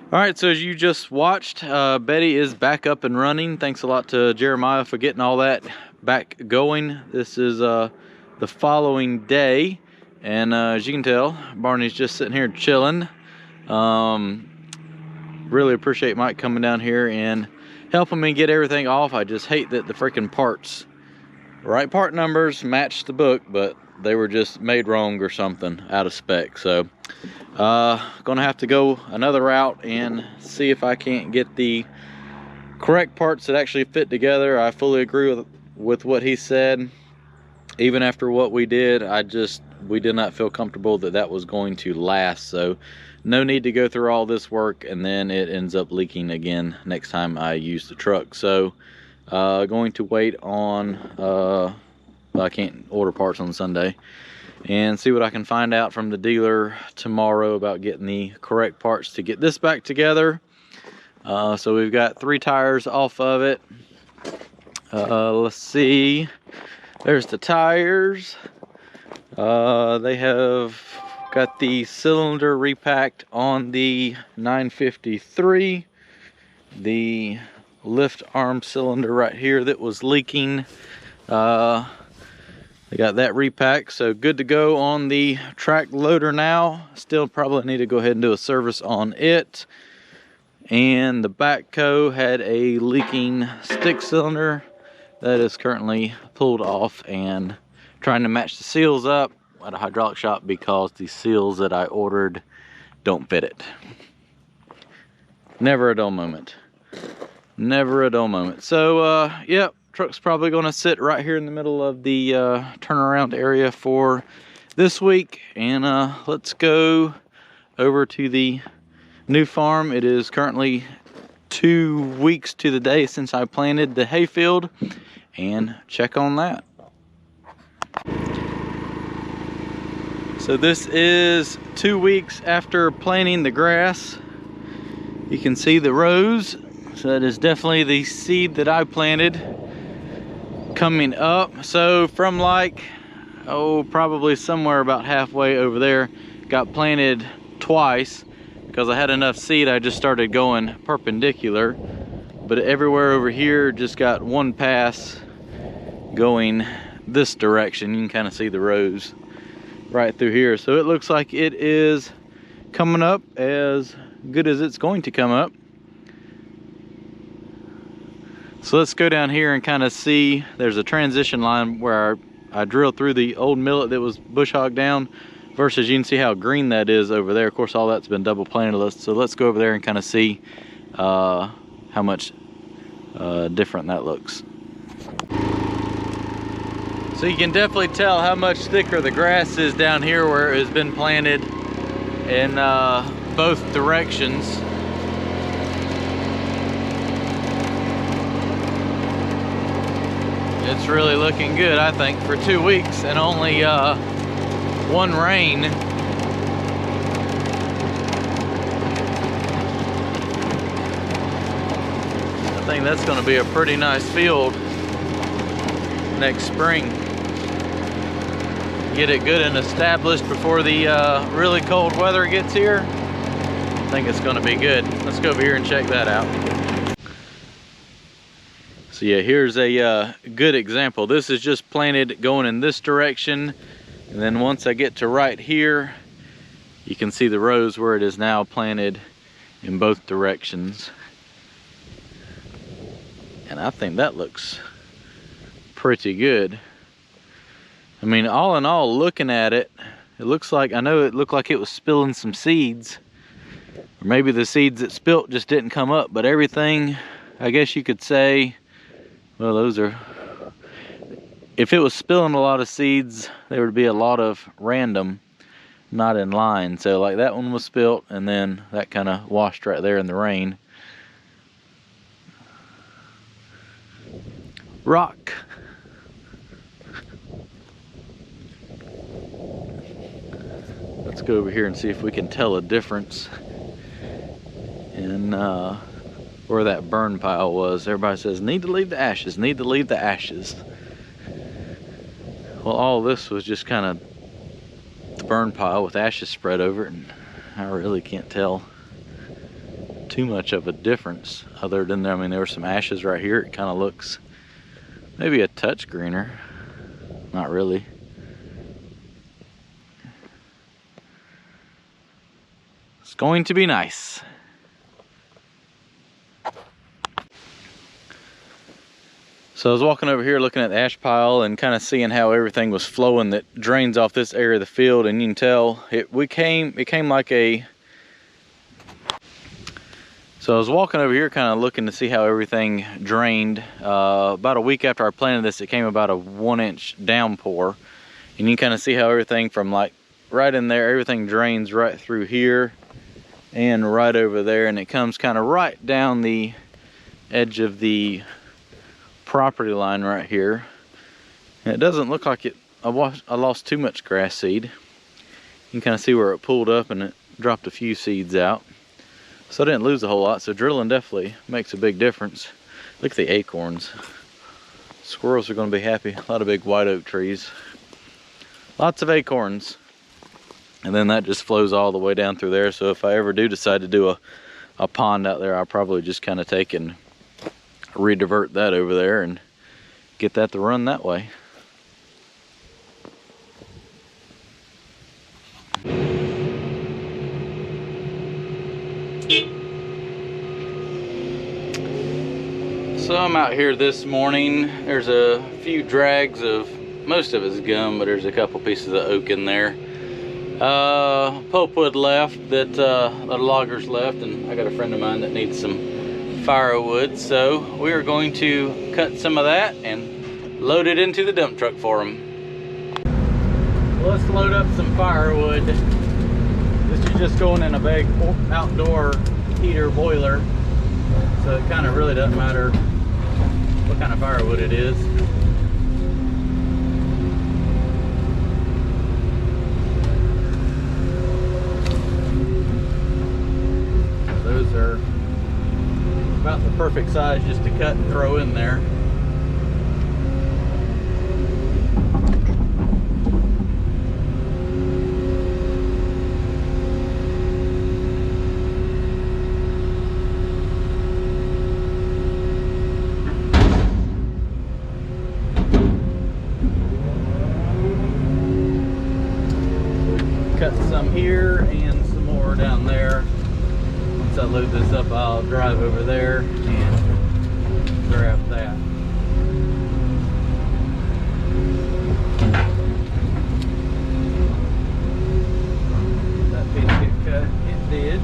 All right, so as you just watched, Betty is back up and running. Thanks a lot to Jeremiah for getting all that back going. This is the following day, and as you can tell, Barney's just sitting here chilling. Really appreciate Mike coming down here and helping me get everything off. I just hate that the freaking parts, right part numbers match the book, but they were just made wrong or something, out of spec. So gonna have to go another route and see if I can't get the correct parts that actually fit together. I fully agree with what he said. Even after what we did, we did not feel comfortable that that was going to last. So no need to go through all this work and then it ends up leaking again next time I use the truck. So going to wait on I can't order parts on Sunday, and see what I can find out from the dealer tomorrow about getting the correct parts to get this back together. So we've got 3 tires off of it. Let's see, there's the tires. They have got the cylinder repacked on the 953. The lift arm cylinder right here that was leaking, they got that repacked, so good to go on the track loader now. Still probably need to go ahead and do a service on it. And the backhoe had a leaking stick cylinder that is currently pulled off and trying to match the seals up at a hydraulic shop because the seals that I ordered don't fit it. Never a dull moment. Never a dull moment. So yep, truck's probably going to sit right here in the middle of the turnaround area for this week, and let's go over to the new farm. It is currently 2 weeks to the day since I planted the hayfield, and check on that. So this is 2 weeks after planting the grass. You can see the rows, so that is definitely the seed that I planted coming up. So from like, probably somewhere about halfway over there, got planted twice because I had enough seed. I just started going perpendicular, but everywhere over here just got one pass going this direction. You can kind of see the rows right through here. So it looks like it is coming up as good as it's going to come up. So let's go down here and kind of see. There's a transition line where I drilled through the old millet that was bush hogged down, versus you can see how green that is over there. Of course, all that's been double planted. So let's go over there and kind of see how much different that looks. So you can definitely tell how much thicker the grass is down here where it has been planted in both directions. It's really looking good, I think, for 2 weeks and only 1 rain. I think that's going to be a pretty nice field next spring. Get it good and established before the really cold weather gets here. I think it's going to be good. Let's go over here and check that out. So yeah, here's a good example. This is just planted going in this direction, and then once I get to right here, you can see the rows where it is now planted in both directions. And I think that looks pretty good. I mean, all in all, looking at it, it looks like, I know it looked like it was spilling some seeds, or maybe the seeds that spilt just didn't come up, but everything, I guess you could say, well, those are, if it was spilling a lot of seeds, there would be a lot of random, not in line. So like that one was spilt, and then that kind of washed right there in the rain. Rock. Let's go over here and see if we can tell a difference in where that burn pile was. Everybody says, need to leave the ashes, need to leave the ashes. Well, all this was just kind of the burn pile with ashes spread over it, and I really can't tell too much of a difference other than there. I mean, there were some ashes right here. It kind of looks maybe a touch greener. Not really. It's going to be nice. So I was walking over here looking at the ash pile and kind of seeing how everything was flowing that drains off this area of the field, and you can tell it came like a. So I was walking over here kind of looking to see how everything drained. About a week after I planted this, it came about a 1-inch downpour, and you can kind of see how everything from like right in there, everything drains right through here and right over there, and it comes kind of right down the edge of the property line right here. And it doesn't look like I lost too much grass seed. You can kind of see where it pulled up and it dropped a few seeds out. So I didn't lose a whole lot. So drilling definitely makes a big difference. Look at the acorns. Squirrels are going to be happy. A lot of big white oak trees. Lots of acorns. And then that just flows all the way down through there. So if I ever do decide to do a pond out there, I'll probably just kind of take and redivert that over there and get that to run that way. So I'm out here this morning. There's a few drags of, most of it's gum, but there's a couple pieces of oak in there. Pulpwood left that the loggers left, and I got a friend of mine that needs some firewood, so we are going to cut some of that and load it into the dump truck for them. Let's load up some firewood. This is just going in a big outdoor heater boiler, so it kind of really doesn't matter what kind of firewood it is. Those are about the perfect size just to cut and throw in there. Cut some here and some more down there. Once I load this up, I'll drive over there and grab that. That piece get cut, it did.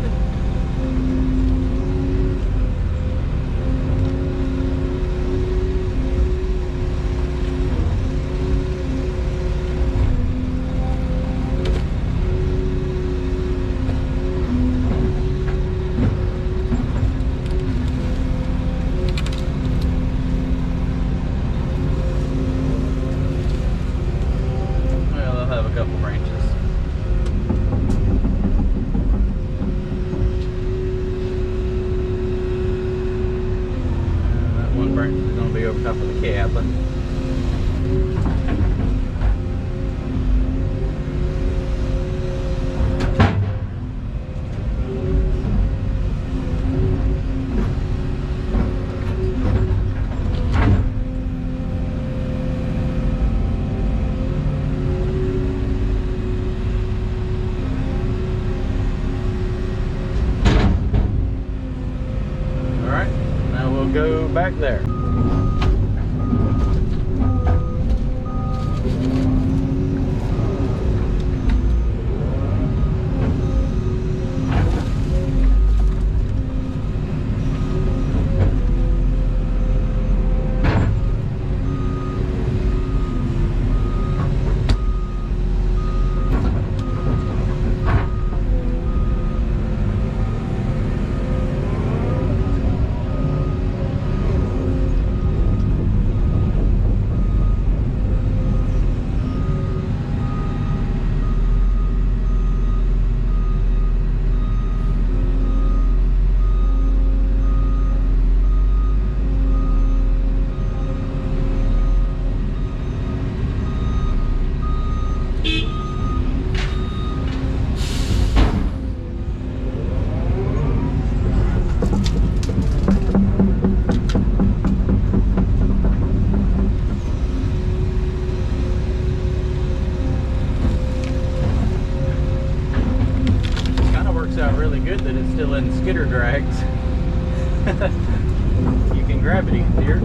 Top of the cabin. All right, now we'll go back there. out really good that it's still in skidder drags. You can grab it easier.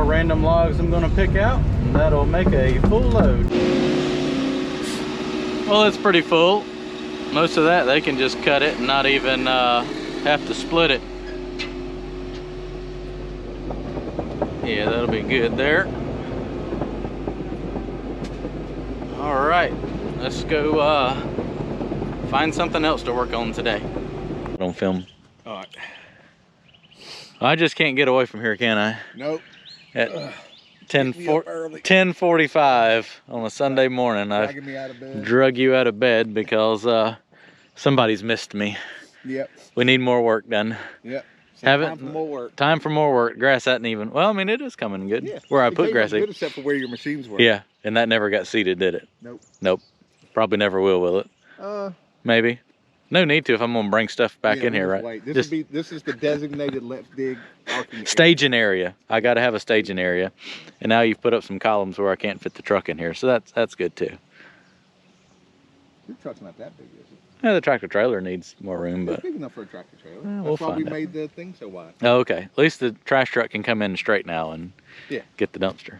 Random logs I'm going to pick out, and that'll make a full load. Well, it's pretty full. Most of that they can just cut it and not even have to split it. Yeah, that'll be good there. All right, let's go find something else to work on today. Don't film. All right. I just can't get away from here, can I? Nope. At 10:45 on a Sunday morning, I drug you out of bed because somebody's missed me. Yep. We need more work done. Yep. Time for more work. Time for more work. Grass hadn't even. Well, I mean, it is coming good. Yeah. Where I put grass. Good except for where your machines were. Yeah, and that never got seeded, did it? Nope. Nope. Probably never will it? Maybe. No need to if I'm gonna bring stuff back in here, right? Wait. This is the designated left dig staging area. I got to have a staging area, and now you've put up some columns where I can't fit the truck in here, so that's good too. Your truck's not that big, is it? Yeah, the tractor trailer needs more room, but it's big enough for a tractor trailer. We'll that's why we made the thing so wide. Oh, okay. At least the trash truck can come in straight now and get the dumpster.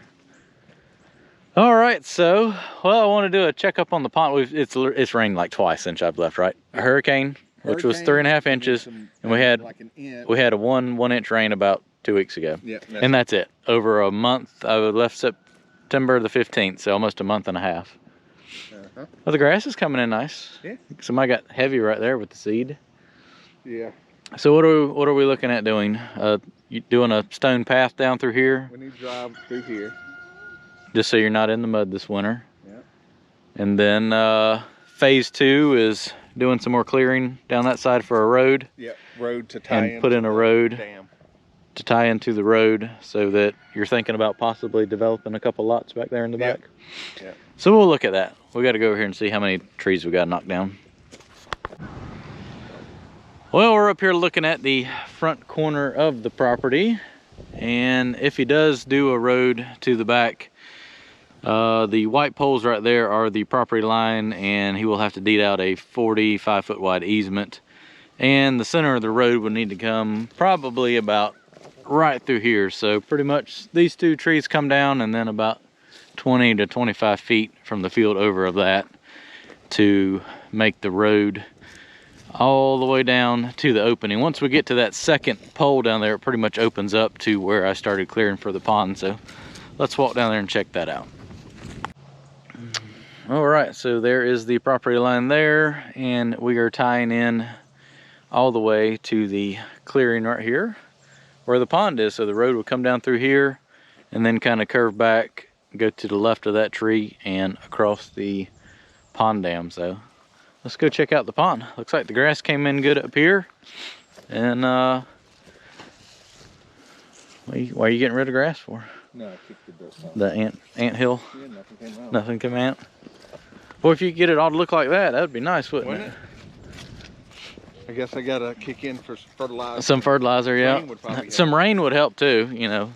All right, so I want to do a checkup on the pond. It's rained like twice since I've left, right? A hurricane, which was 3.5 inches, and we had a 1 inch rain about 2 weeks ago. Yeah, and that's it. Over a month. I left September the 15th, so almost a month and a half. Well, the grass is coming in nice. Yeah. Somebody got heavy right there with the seed. Yeah. So what are we looking at doing? You doing a stone path down through here? We need to drive through here. Just so you're not in the mud this winter. Yeah. And then phase 2 is doing some more clearing down that side for a road. Yep, road to tie in. And put in a road dam to tie into the road, so that you're thinking about possibly developing a couple lots back there in the back. Yeah. So we'll look at that. We got to go over here and see how many trees we got knocked down. Well, we're up here looking at the front corner of the property, and if he does do a road to the back, The white poles right there are the property line, and he will have to deed out a 45-foot wide easement. And the center of the road would need to come probably about right through here. So pretty much these two trees come down, and then about 20 to 25 feet from the field over of that to make the road all the way down to the opening. Once we get to that second pole down there, it pretty much opens up to where I started clearing for the pond. So let's walk down there and check that out. All right, so there is the property line there, and we are tying in all the way to the clearing right here where the pond is. So the road will come down through here and then kind of curve back, go to the left of that tree and across the pond dam. So let's go check out the pond. Looks like the grass came in good up here. And why are you getting rid of grass for? No, I kicked the dust off. The ant hill? Yeah, nothing came out. Nothing came out. Well, if you could get it all to look like that, that would be nice, wouldn't it? I guess I gotta kick in for fertilizer. Some fertilizer, yeah. Rain would probably Some help. rain would help too, you know.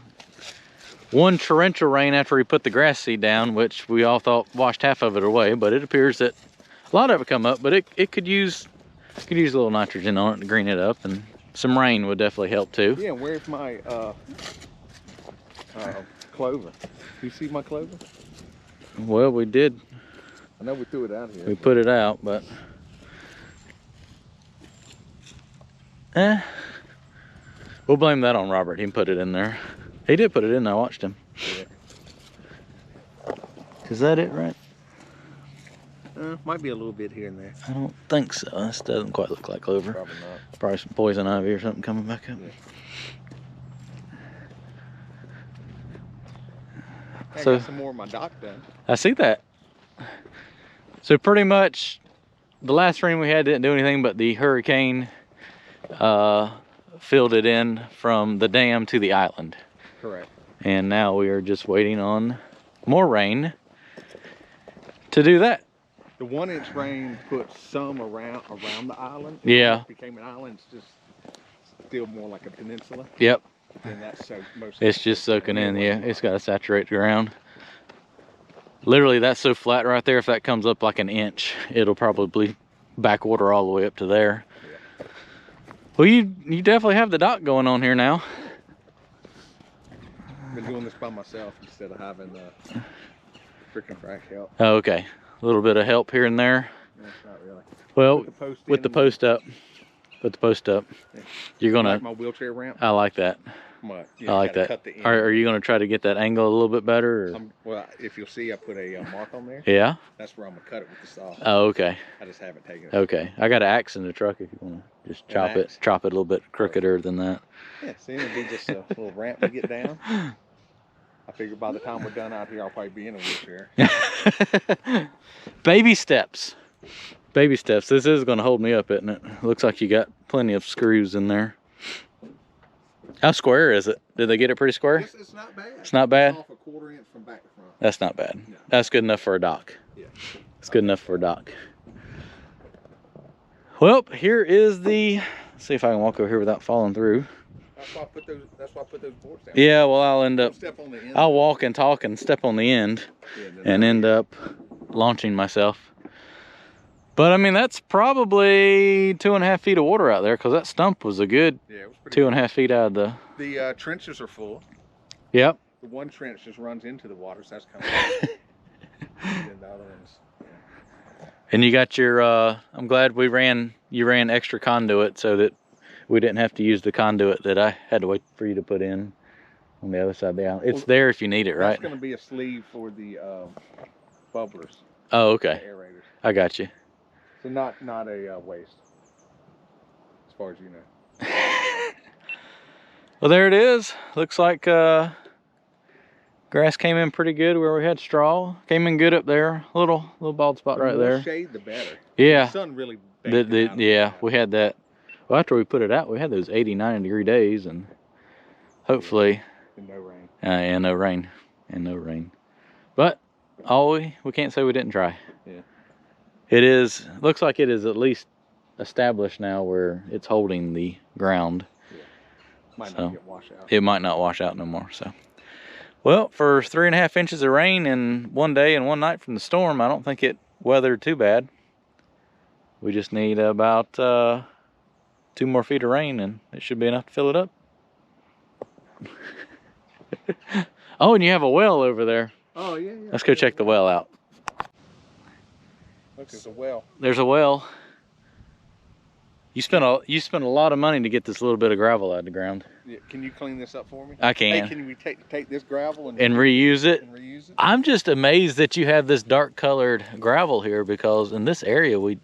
One torrential rain after we put the grass seed down, which we all thought washed half of it away, but it appears that a lot of it come up, but it could use a little nitrogen on it to green it up, and some rain would definitely help too. Yeah, where's my clover? You see my clover? Well, we did. I know we threw it out here. We put it out, but we'll blame that on Robert. He put it in there. He did put it in there. I watched him. Yeah. Is that it, right? Might be a little bit here and there. I don't think so. This doesn't quite look like clover. Probably not. Probably some poison ivy or something coming back up. Yeah. I So got some more of my dock done. I see that. So pretty much the last rain we had didn't do anything, but the hurricane filled it in from the dam to the island. Correct. And now we are just waiting on more rain to do that. The 1 inch rain put some around the island. Yeah. It became an island. It's just still more like a peninsula. Yep. And that's so most. It's just soaking in, yeah. It's got to saturate the ground. Literally, that's so flat right there. If that comes up like an inch, it'll probably backwater all the way up to there. Yeah. Well, you definitely have the dock going on here now. I've been doing this by myself instead of having the freaking frack help. Oh, okay. A little bit of help here and there. No, not really. Well, with the in, post up. Put the post up. Yeah. You're gonna. Like my wheelchair ramp. I like that. Yeah, I like that. Cut the end. Are you gonna try to get that angle a little bit better? Or? Well, if you'll see, I put a mark on there. Yeah. That's where I'm gonna cut it with the saw. Oh, okay. I just haven't taken it. Okay. I got an axe in the truck if you wanna just chop it a little bit crookeder than that. Yeah. See, it'll be just a little ramp to get down. I figure by the time we're done out here, I'll probably be in a wheelchair. Baby steps. Baby steps. This is going to hold me up, isn't it? Looks like you got plenty of screws in there. How square is it? Did they get it pretty square? It's not bad. It's not bad? It's off a 1/4 inch from back to front. That's not bad. No. That's good enough for a dock. Yeah. It's good enough for a dock. Well, here is the... Let's see if I can walk over here without falling through. That's why I put those boards down. Yeah, well, I'll end up... Step on the end. I'll walk and talk and step on the end and end up launching myself. But I mean, that's probably 2.5 feet of water out there, because that stump was a good it was pretty 2.5 feet out of the... The trenches are full. Yep. The one trench just runs into the water, so that's kind of and then the other ones, yeah. And you got your, I'm glad you ran extra conduit so that we didn't have to use the conduit that I had to wait for you to put in on the other side of the island. It's there if you need it, right? It's going to be a sleeve for the bubblers. Oh, okay. The aerators. I got you. So not a waste, as far as you know. Well, there it is. Looks like grass came in pretty good where we had straw. Came in good up there. Little bald spot right there. The more shade, the better. Yeah. The sun really baked it out. Yeah, we had that. Well, after we put it out, we had those 80, 90-degree days, and hopefully... And no rain. And no rain. And no rain. But we can't say we didn't try. Yeah. It looks like it is at least established now where it's holding the ground. Yeah. Might So, not get washed out. It might not wash out no more. So, Well, for 3.5 inches of rain in one day and one night from the storm, I don't think it weathered too bad. We just need about 2 more feet of rain and it should be enough to fill it up. Oh, and you have a well over there. Oh, yeah. Let's go check the well out. Look, there's a well. There's a well. You spent a lot of money to get this little bit of gravel out of the ground. Yeah, can you clean this up for me? I can. Hey, can we take this gravel and reuse it? And reuse it? I'm just amazed that you have this dark colored gravel here, because in this area we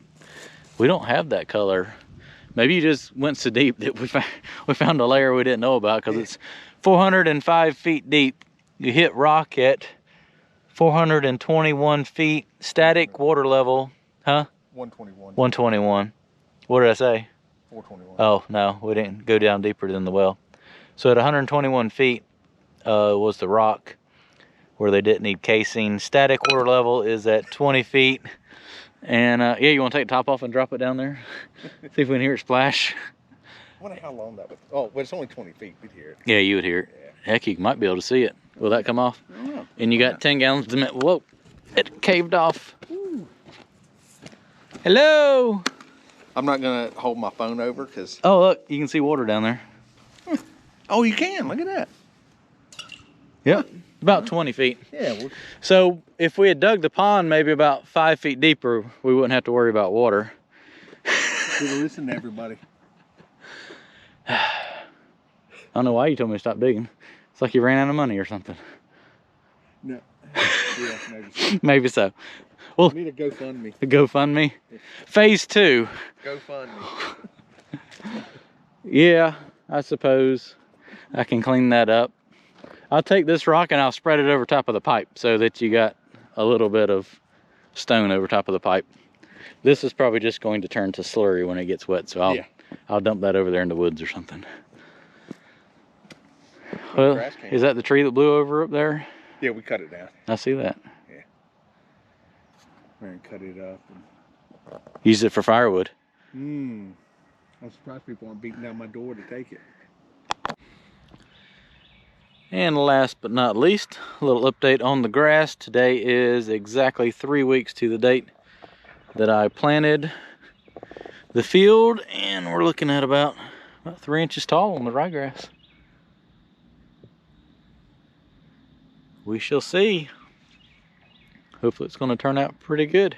don't have that color. Maybe you just went so deep that we found a layer we didn't know about, because it's 405 feet deep. You hit rock at 421 feet. Static water level, huh? 121. 121. What did I say? 421. Oh, no, we didn't go down deeper than the well. So at 121 feet was the rock where they didn't need casing. Static water level is at 20 feet. And yeah, you want to take the top off and drop it down there? See if we can hear it splash. I wonder how long that would... Oh, but it's only 20 feet. We'd hear it. Yeah, you would hear it. Yeah. Heck, you might be able to see it. Will that come off? I don't know. And you got 10 gallons of minute. Whoa, it caved off. Ooh. Hello. I'm not going to hold my phone over because... Oh, look, you can see water down there. Oh, you can. Look at that. Yep, about 20 feet. Yeah. Well, So if we had dug the pond maybe about 5 feet deeper, we wouldn't have to worry about water. listen to everybody. I don't know why you told me to stop digging. It's like you ran out of money or something. No. Yeah, maybe so. Maybe so. Well, We need a GoFundMe. the GoFundMe. Phase 2. GoFundMe. Yeah, I suppose I can clean that up. I'll take this rock and I'll spread it over top of the pipe so that you got a little bit of stone over top of the pipe. This is probably just going to turn to slurry when it gets wet, so I'll dump that over there in the woods or something. Well, is that the tree that blew over up there? Yeah, we cut it down. I see that. Yeah. And cut it up. And... Use it for firewood. I'm surprised people aren't beating down my door to take it. And last but not least, a little update on the grass. Today is exactly 3 weeks to the date that I planted the field, and we're looking at about 3 inches tall on the ryegrass. We shall see. Hopefully it's going to turn out pretty good.